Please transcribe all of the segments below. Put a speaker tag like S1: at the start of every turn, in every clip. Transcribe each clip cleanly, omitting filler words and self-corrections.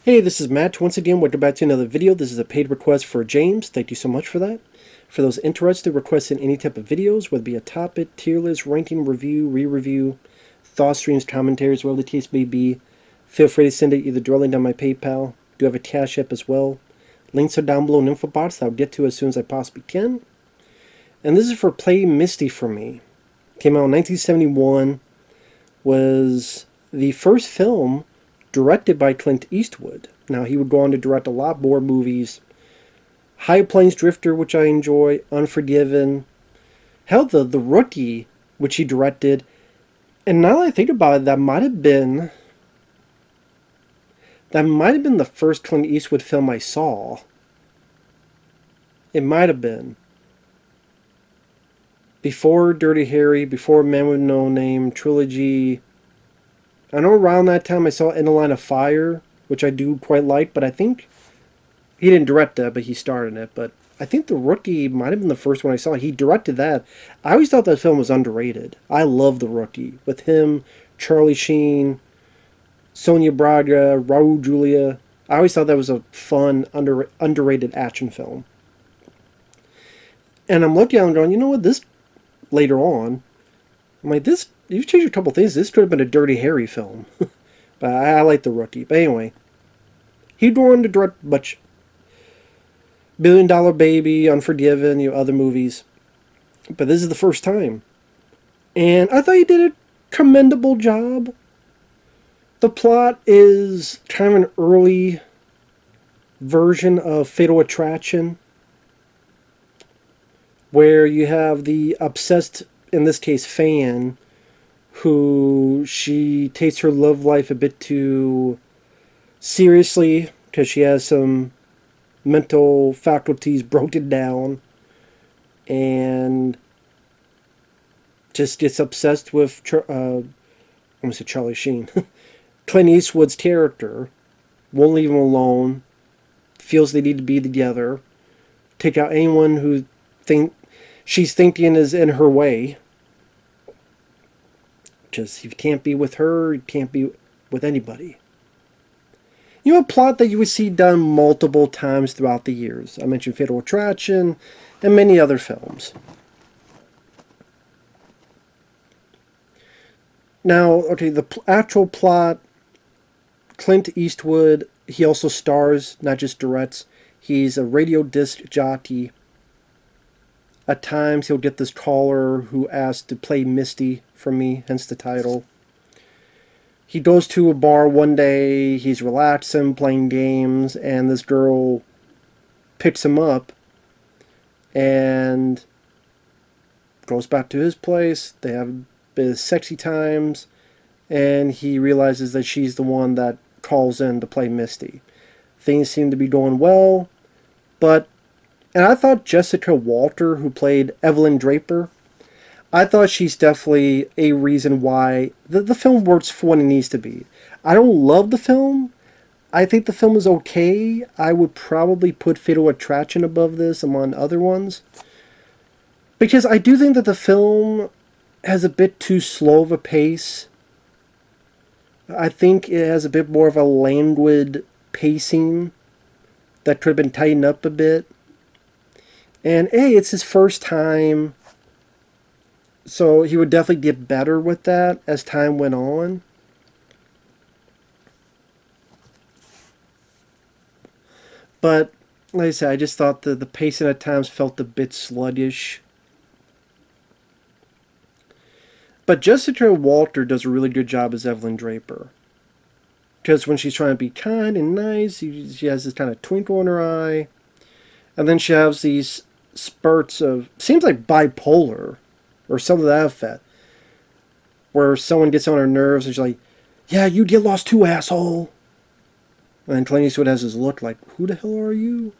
S1: Hey, this is Matt. Once again, welcome back to another video. This is a paid request for James. Thank you so much for that. For those interested, requesting any type of videos, whether it be a topic, tier list, ranking, review, re-review, thoughts, streams, commentaries, whatever the case may be, feel free to send it either directly down my PayPal. Do have a CashApp as well. Links are down below in info box that I'll get to as soon as I possibly can. And this is for Play Misty for me. Came out in 1971. Was the first film directed by Clint Eastwood. Now, he would go on to direct a lot more movies. High Plains Drifter, which I enjoy. Unforgiven. Hell, the Rookie, which he directed. And now that I think about it, that might have been the first Clint Eastwood film I saw. It might have been. Before Dirty Harry, before Man with No Name, trilogy. I know around that time I saw In the Line of Fire, which I do quite like, but I think he didn't direct that, but he starred in it. But I think The Rookie might have been the first one I saw. He directed that. I always thought that film was underrated. I love The Rookie. With him, Charlie Sheen, Sonia Braga, Raul Julia. I always thought that was a fun, underrated action film. And I'm looking at it and going, you know what, this, later on, I'm like, this, you've changed a couple things. This could have been a Dirty Harry film. But I like The Rookie. But anyway, he'd go on to direct much $1 Billion Baby, Unforgiven, other movies. But this is the first time. And I thought he did a commendable job. The plot is kind of an early version of Fatal Attraction, where you have the obsessed, in this case, fan, who she takes her love life a bit too seriously because she has some mental faculties broken down and just gets obsessed with I'm going to say Charlie Sheen. Clint Eastwood's character, won't leave him alone, feels they need to be together, take out anyone who she's thinking is in her way. Just, if you can't be with her, you can't be with anybody. A plot that you would see done multiple times throughout the years. I mentioned Fatal Attraction and many other films. Now, okay, the actual plot, Clint Eastwood, he also stars, not just directs. He's a radio disc jockey. At times, he'll get this caller who asks to play Misty for me, hence the title. He goes to a bar one day, he's relaxing, playing games, and this girl picks him up and goes back to his place. They have a bit of sexy times, and he realizes that she's the one that calls in to play Misty. Things seem to be going well, but... And I thought Jessica Walter, who played Evelyn Draper, I thought she's definitely a reason why the film works for what it needs to be. I don't love the film. I think the film is okay. I would probably put Fatal Attraction above this among other ones. Because I do think that the film has a bit too slow of a pace. I think it has a bit more of a languid pacing that could have been tightened up a bit. And, hey, it's his first time, so he would definitely get better with that as time went on. But, like I said, I just thought the pacing at times felt a bit sluggish. But Jessica Walter does a really good job as Evelyn Draper. Because when she's trying to be kind and nice, she has this kind of twinkle in her eye. And then she has these spurts of, seems like bipolar or something to that effect, where someone gets on her nerves and she's like, yeah, you get lost too, asshole. And then Clint Eastwood has his look like, who the hell are you?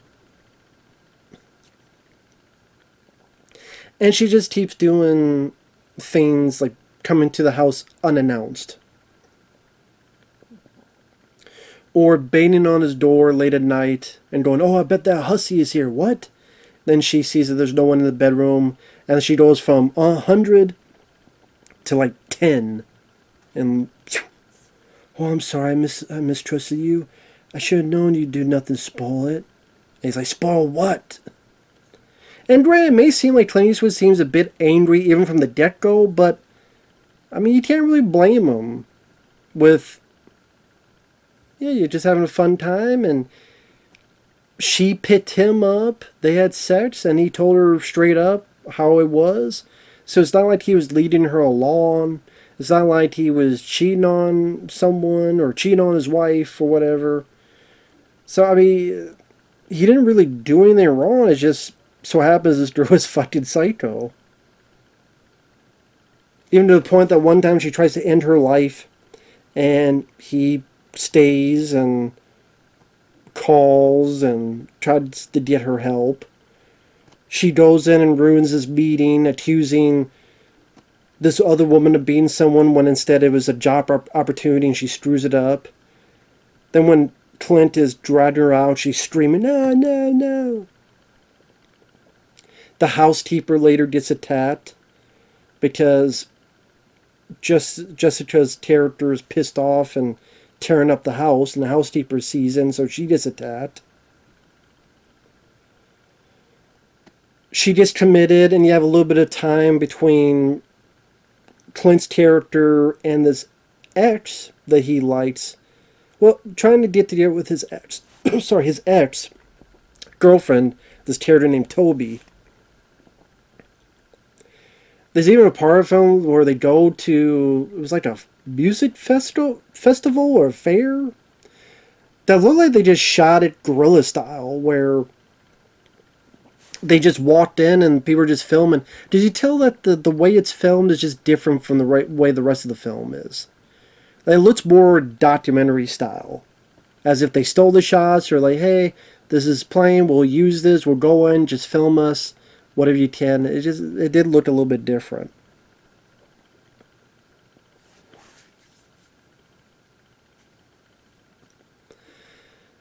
S1: And she just keeps doing things like coming to the house unannounced, or banging on his door late at night and going, oh, I bet that hussy is here. What? Then she sees that there's no one in the bedroom, and she goes from 100 to like 10. And, oh, I'm sorry, I mistrusted you. I should have known you'd do nothing to spoil it. And he's like, spoil what? And granted, it may seem like Clint Eastwood seems a bit angry even from the get-go, but, I mean, you can't really blame him with, yeah, you're just having a fun time, and she picked him up, they had sex, and he told her straight up how it was. So it's not like he was leading her along. It's not like he was cheating on someone or cheating on his wife or whatever. So, I mean, he didn't really do anything wrong. It just so happens this girl is fucking psycho. Even to the point that one time she tries to end her life and he stays and calls and tries to get her help. She goes in and ruins his meeting, accusing this other woman of being someone when instead it was a job opportunity, and she screws it up. Then when Clint is dragging her out, she's screaming, no, no, no. The housekeeper later gets attacked because Jessica's character is pissed off and tearing up the house, and the housekeeper sees it, and so she gets attacked. She gets committed, and you have a little bit of time between Clint's character and this ex that he likes. Well, trying to get together with his ex, his ex girlfriend, this character named Toby. There's even a part of the film where they go to, it was like a music festival or a fair that looked like they just shot it guerrilla style, where they just walked in and people were just filming. Did you tell that the way it's filmed is just different from the way the rest of the film is? It looks more documentary style, as if they stole the shots, or like, hey, this is playing, we'll use this, we'll go in, just film us, whatever you can. It did look a little bit different.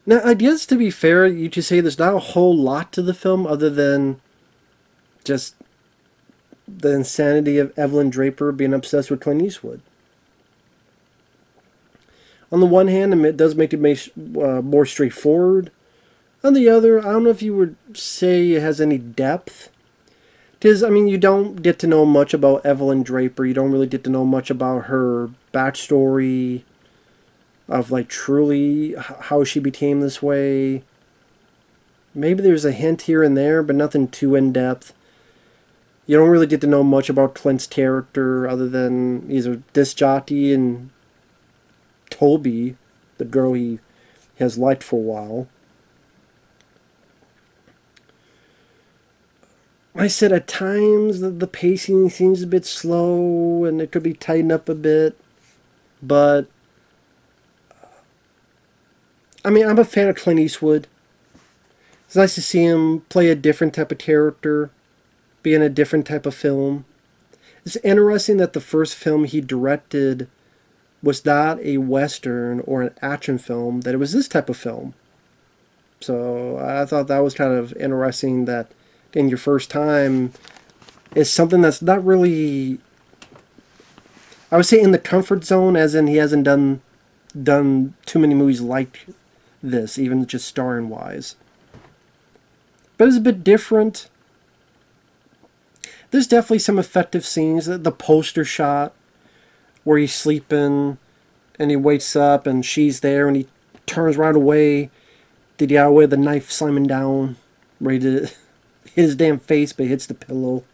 S1: Now, I guess to be fair, you could say there's not a whole lot to the film other than just the insanity of Evelyn Draper being obsessed with Clint Eastwood. On the one hand, it does make it more straightforward. On the other, I don't know if you would say it has any depth. Because, I mean, you don't get to know much about Evelyn Draper. You don't really get to know much about her backstory of, like, truly how she became this way. Maybe there's a hint here and there, but nothing too in-depth. You don't really get to know much about Clint's character other than he's a disc jockey and Toby, the girl he has liked for a while. I said at times the pacing seems a bit slow and it could be tightened up a bit, but I mean, I'm a fan of Clint Eastwood. It's nice to see him play a different type of character, be in a different type of film. It's interesting that the first film he directed was not a Western or an action film, that it was this type of film. So I thought that was kind of interesting that in your first time is something that's not really, I would say, in the comfort zone, as in he hasn't done too many movies like this, even just starring wise. But it's a bit different. There's definitely some effective scenes. The poster shot where he's sleeping and he wakes up and she's there and he turns right away to get out with the knife slamming down, ready to hit his damn face, but it hits the pillow.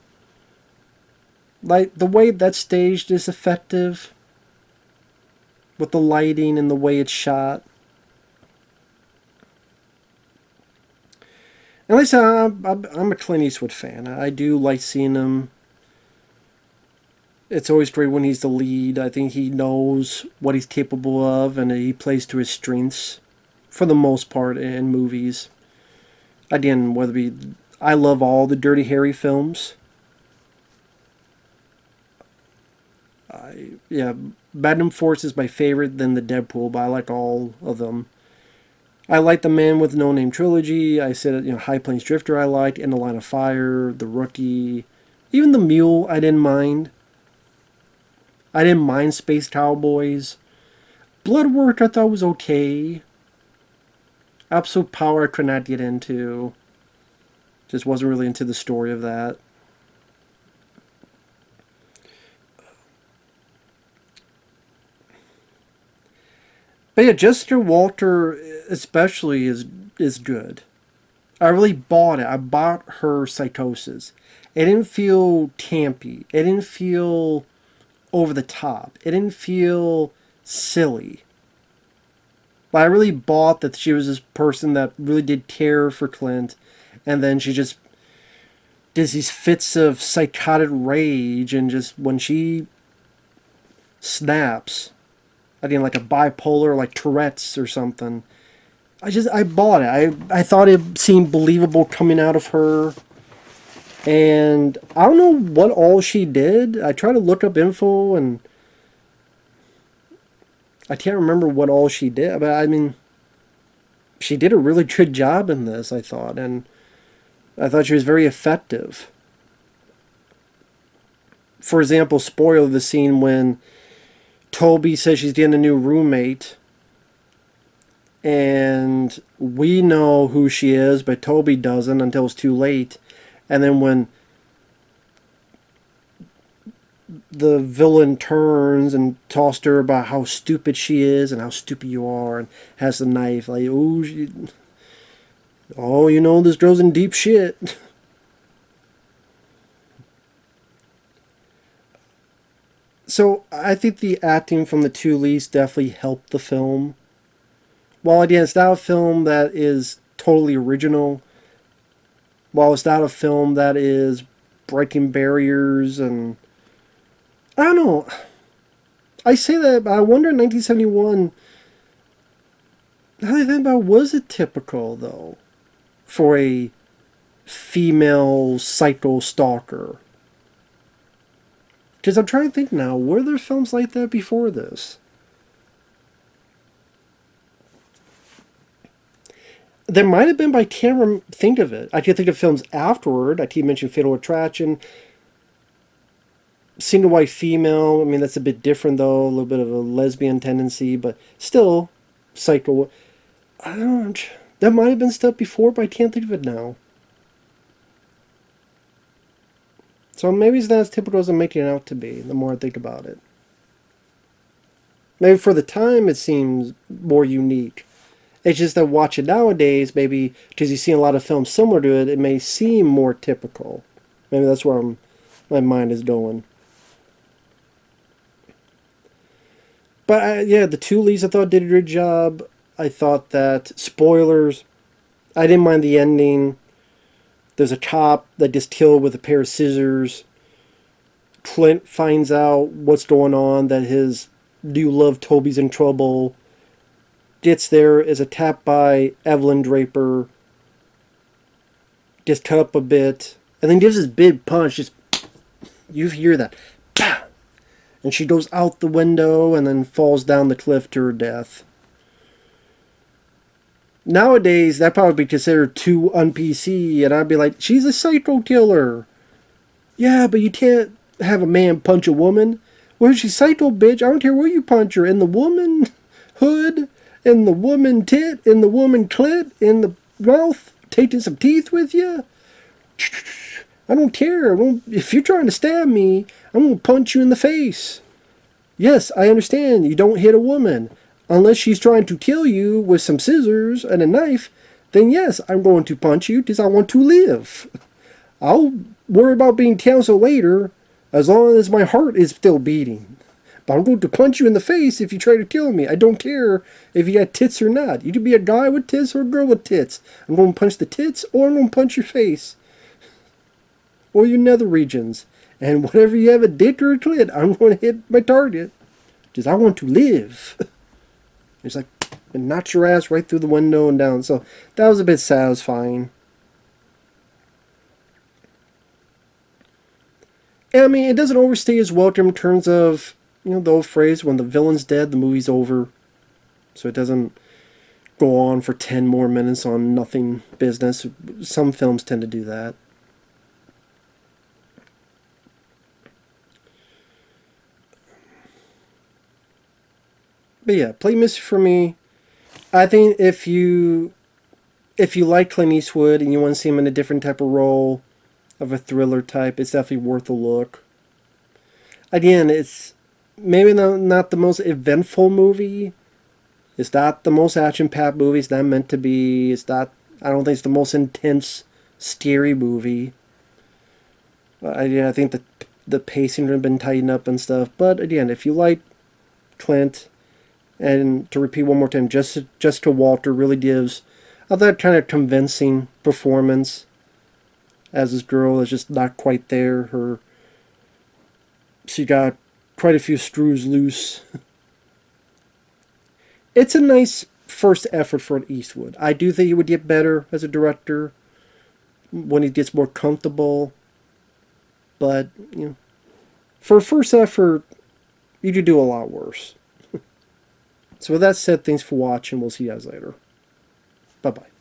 S1: Like, the way that's staged is effective with the lighting and the way it's shot. And like I said, I'm a Clint Eastwood fan. I do like seeing him. It's always great when he's the lead. I think he knows what he's capable of, and he plays to his strengths for the most part in movies. Again, I love all the Dirty Harry films. Magnum Force is my favorite, then the Deadpool, but I like all of them. I like the Man with No Name trilogy. I said, High Plains Drifter I liked, In the Line of Fire, The Rookie, even The Mule I didn't mind. I didn't mind Space Cowboys. Bloodwork I thought was okay. Absolute Power I could not get into. Just wasn't really into the story of that. But yeah, Jessica Walter especially is good. I really bought it. I bought her Psychosis. It didn't feel campy. It didn't feel over the top. It didn't feel silly. But I really bought that she was this person that really did care for Clint, and then she just does these fits of psychotic rage, and just when she snaps, I mean, like a bipolar, like Tourette's or something. I bought it. I thought it seemed believable coming out of her. And I don't know what all she did. I tried to look up info and I can't remember what all she did. But I mean, she did a really good job in this, I thought. And I thought she was very effective. For example, spoiler the scene when Toby says she's getting a new roommate. And we know who she is, but Toby doesn't until it's too late. And then when the villain turns and talks to her about how stupid she is and how stupid you are, and has the knife, like, oh, you know, this girl's in deep shit. So I think the acting from the two leads definitely helped the film. While again, it's not a film that is totally original, while it's not a film that is breaking barriers, and I don't know. I say that, but I wonder in 1971, how do you think about, was it typical, though, for a female psycho stalker? Because I'm trying to think now, were there films like that before this? There might have been, but I can't think of it. I can think of films afterward. I keep mentioning Fatal Attraction. Single white female. I mean, that's a bit different, though. A little bit of a lesbian tendency, but still, psycho. I don't know. That might have been stuff before, but I can't think of it now. So maybe it's not as typical as I'm making it out to be, the more I think about it. Maybe for the time it seems more unique. It's just that watch it nowadays, maybe because you see a lot of films similar to it, it may seem more typical. Maybe that's where my mind is going. But yeah, the two leads I thought did a good job. I thought that, spoilers, I didn't mind the ending. There's a cop that gets killed with a pair of scissors. Clint finds out what's going on, that his new love Toby's in trouble. Gets there, is attacked by Evelyn Draper. Gets cut up a bit. And then gives his big punch. Just, you hear that. Pow! And she goes out the window and then falls down the cliff to her death. Nowadays, that probably be considered too un-PC, and I'd be like, she's a psycho killer. Yeah, but you can't have a man punch a woman. Well, she's psycho, bitch. I don't care where you punch her. In the woman hood, in the woman tit, in the woman clit, in the mouth, taking some teeth with you. I don't care. If you're trying to stab me, I'm going to punch you in the face. Yes, I understand you don't hit a woman. Unless she's trying to kill you with some scissors and a knife, then yes, I'm going to punch you because I want to live. I'll worry about being canceled later as long as my heart is still beating. But I'm going to punch you in the face if you try to kill me. I don't care if you got tits or not. You could be a guy with tits or a girl with tits. I'm going to punch the tits or I'm going to punch your face. Or your nether regions. And whatever you have a dick or a clit, I'm going to hit my target. Because I want to live. It's like, and knocked your ass right through the window and down. So that was a bit satisfying. And I mean, it doesn't overstay its welcome in terms of, the old phrase, when the villain's dead, the movie's over. So it doesn't go on for 10 more minutes on nothing business. Some films tend to do that. But yeah, play Misty for me. I think if you if you like Clint Eastwood and you want to see him in a different type of role, of a thriller type, it's definitely worth a look. Again, it's maybe not the most eventful movie. It's not the most action-packed movie. It's not meant to be. It's not. I don't think it's the most intense, scary movie. I think the pacing has been tightened up and stuff. But again, if you like Clint, and to repeat one more time, Jessica Walter really gives that kind of convincing performance. As this girl is just not quite there. She got quite a few screws loose. It's a nice first effort for Eastwood. I do think he would get better as a director when he gets more comfortable. But, for a first effort, you could do a lot worse. So with that said, thanks for watching. We'll see you guys later. Bye-bye.